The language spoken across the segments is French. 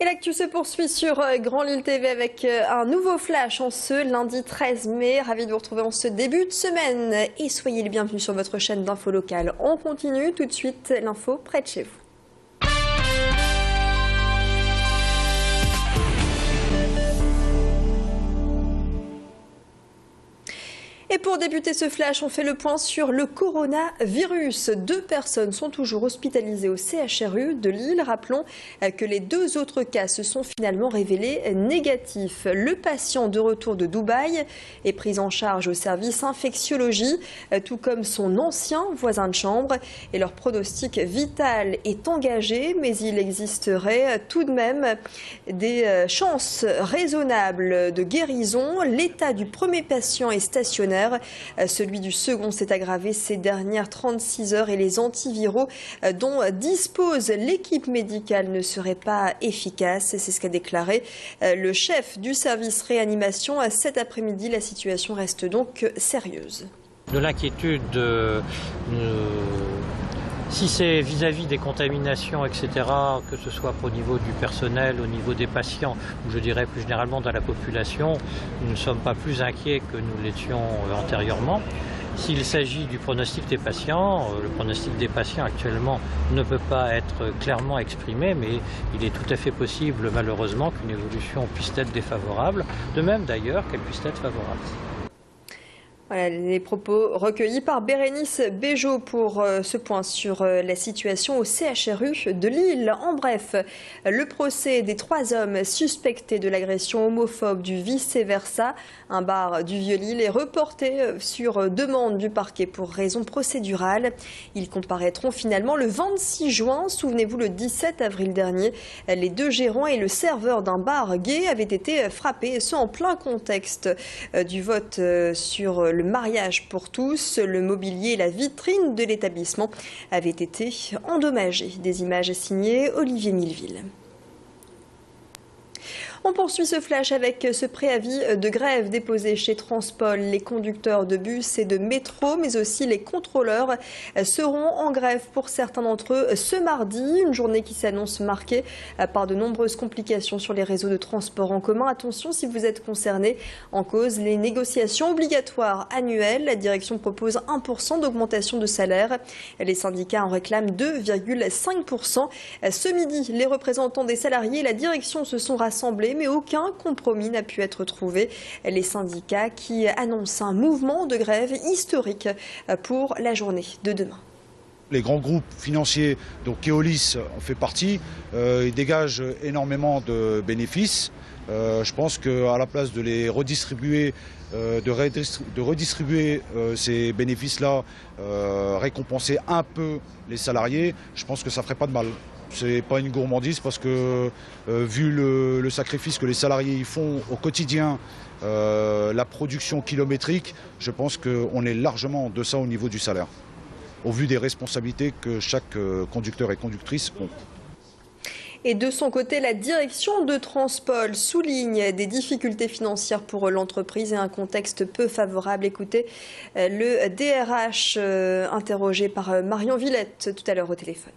Et l'actu se poursuit sur Grand Lille TV avec un nouveau flash en ce lundi 13 mai. Ravi de vous retrouver en ce début de semaine et soyez les bienvenus sur votre chaîne d'info locale. On continue tout de suite l'info près de chez vous. Et pour débuter ce flash, on fait le point sur le coronavirus. 2 personnes sont toujours hospitalisées au CHRU de Lille. Rappelons que les 2 autres cas se sont finalement révélés négatifs. Le patient de retour de Dubaï est pris en charge au service infectiologie, tout comme son ancien voisin de chambre. Et leur pronostic vital est engagé, mais il existerait tout de même des chances raisonnables de guérison. L'état du premier patient est stationnaire. Celui du second s'est aggravé ces dernières 36 heures et les antiviraux dont dispose l'équipe médicale ne seraient pas efficaces. C'est ce qu'a déclaré le chef du service réanimation cet après-midi. La situation reste donc sérieuse. De l'inquiétude, si c'est vis-à-vis des contaminations, etc., que ce soit au niveau du personnel, au niveau des patients, ou je dirais plus généralement dans la population, nous ne sommes pas plus inquiets que nous l'étions antérieurement. S'il s'agit du pronostic des patients, le pronostic des patients actuellement ne peut pas être clairement exprimé, mais il est tout à fait possible malheureusement qu'une évolution puisse être défavorable, de même d'ailleurs qu'elle puisse être favorable. Voilà les propos recueillis par Bérénice Bejo pour ce point sur la situation au CHRU de Lille. En bref, le procès des 3 hommes suspectés de l'agression homophobe du vice-versa, un bar du Vieux-Lille, est reporté sur demande du parquet pour raison procédurale. Ils comparaîtront finalement le 26 juin. Souvenez-vous, le 17 avril dernier, les 2 gérants et le serveur d'un bar gay avaient été frappés, et ce en plein contexte du vote sur le mariage pour tous. Le mobilier et la vitrine de l'établissement avaient été endommagés. Des images signées Olivier Milleville. On poursuit ce flash avec ce préavis de grève déposé chez Transpol. Les conducteurs de bus et de métro, mais aussi les contrôleurs, seront en grève pour certains d'entre eux ce mardi. Une journée qui s'annonce marquée par de nombreuses complications sur les réseaux de transport en commun. Attention si vous êtes concerné. En cause, les négociations obligatoires annuelles. La direction propose 1% d'augmentation de salaire. Les syndicats en réclament 2,5%. Ce midi, les représentants des salariés et la direction se sont rassemblés, mais aucun compromis n'a pu être trouvé. Les syndicats qui annoncent un mouvement de grève historique pour la journée de demain. Les grands groupes financiers, donc Keolis en fait partie, ils dégagent énormément de bénéfices. Je pense qu'à la place de les redistribuer, de redistribuer ces bénéfices-là, récompenser un peu les salariés, je pense que ça ne ferait pas de mal. Ce n'est pas une gourmandise parce que vu le sacrifice que les salariés y font au quotidien, la production kilométrique, je pense qu'on est largement en deçà au niveau du salaire, au vu des responsabilités que chaque conducteur et conductrice ont. Et de son côté, la direction de Transpol souligne des difficultés financières pour l'entreprise et un contexte peu favorable. Écoutez le DRH interrogé par Marion Villette tout à l'heure au téléphone.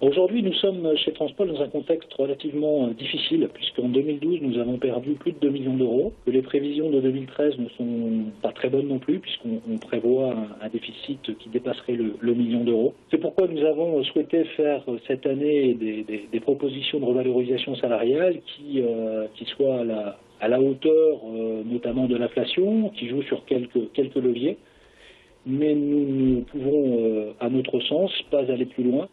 Aujourd'hui, nous sommes chez Transpol dans un contexte relativement difficile, puisqu'en 2012, nous avons perdu plus de 2 millions d'euros, que les prévisions de 2013 ne sont pas très bonnes non plus, puisqu'on prévoit un déficit qui dépasserait le million d'euros. C'est pourquoi nous avons souhaité faire cette année des propositions de revalorisation salariale qui soient à la hauteur notamment de l'inflation, qui jouent sur quelques leviers. Mais nous ne pouvons, à notre sens, pas aller plus loin.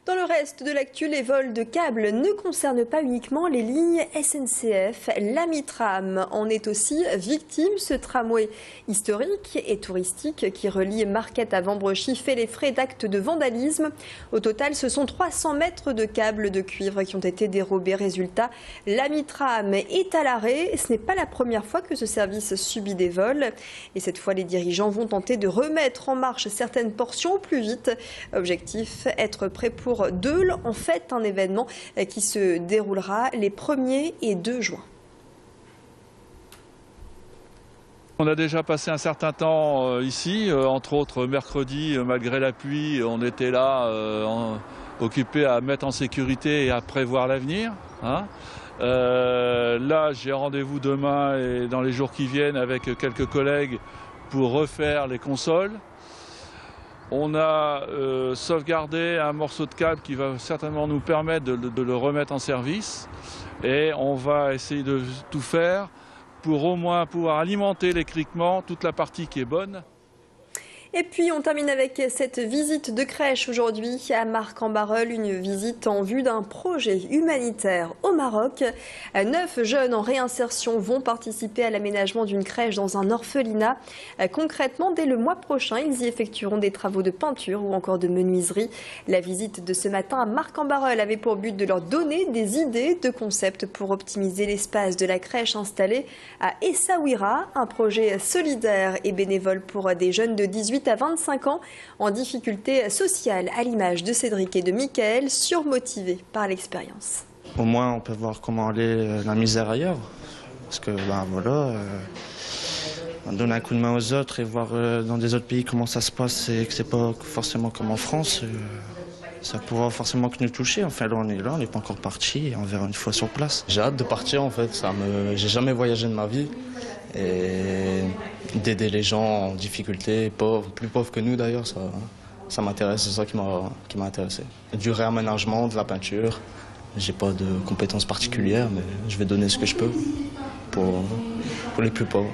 Dans le reste de l'actu, les vols de câbles ne concernent pas uniquement les lignes SNCF. L'Amitram en est aussi victime. Ce tramway historique et touristique qui relie Marquette à Vambrechy fait les frais d'actes de vandalisme. Au total, ce sont 300 mètres de câbles de cuivre qui ont été dérobés. Résultat, l'Amitram est à l'arrêt. Ce n'est pas la première fois que ce service subit des vols. Et cette fois, les dirigeants vont tenter de remettre en marche certaines portions au plus vite. Objectif, être prêt pour Deuil, en fait un événement qui se déroulera les 1er et 2 juin. On a déjà passé un certain temps ici, entre autres mercredi, malgré la pluie, on était là occupés à mettre en sécurité et à prévoir l'avenir, hein. Là, j'ai rendez-vous demain et dans les jours qui viennent avec quelques collègues pour refaire les consoles. On a sauvegardé un morceau de câble qui va certainement nous permettre de le remettre en service. Et on va essayer de tout faire pour au moins pouvoir alimenter l'équipement, toute la partie qui est bonne. Et puis on termine avec cette visite de crèche aujourd'hui à Marcq-en-Barœul, une visite en vue d'un projet humanitaire au Maroc. 9 jeunes en réinsertion vont participer à l'aménagement d'une crèche dans un orphelinat. Concrètement, dès le mois prochain, ils y effectueront des travaux de peinture ou encore de menuiserie. La visite de ce matin à Marcq-en-Barœul avait pour but de leur donner des idées de concepts pour optimiser l'espace de la crèche installée à Essaouira, un projet solidaire et bénévole pour des jeunes de 18 à 25 ans en difficulté sociale, à l'image de Cédric et de Mickaël, surmotivés par l'expérience. Au moins, on peut voir comment aller la misère ailleurs. Parce que, voilà, on donne un coup de main aux autres et voir dans des autres pays comment ça se passe et que c'est pas forcément comme en France, ça pourra forcément que nous toucher. Enfin, là, on n'est pas encore parti et on verra une fois sur place. J'ai hâte de partir, en fait. J'ai jamais voyagé de ma vie. Et d'aider les gens en difficulté, pauvres, plus pauvres que nous d'ailleurs, ça m'intéresse, c'est ça qui m'a intéressé. Du réaménagement, de la peinture, j'ai pas de compétences particulières, mais je vais donner ce que je peux pour les plus pauvres.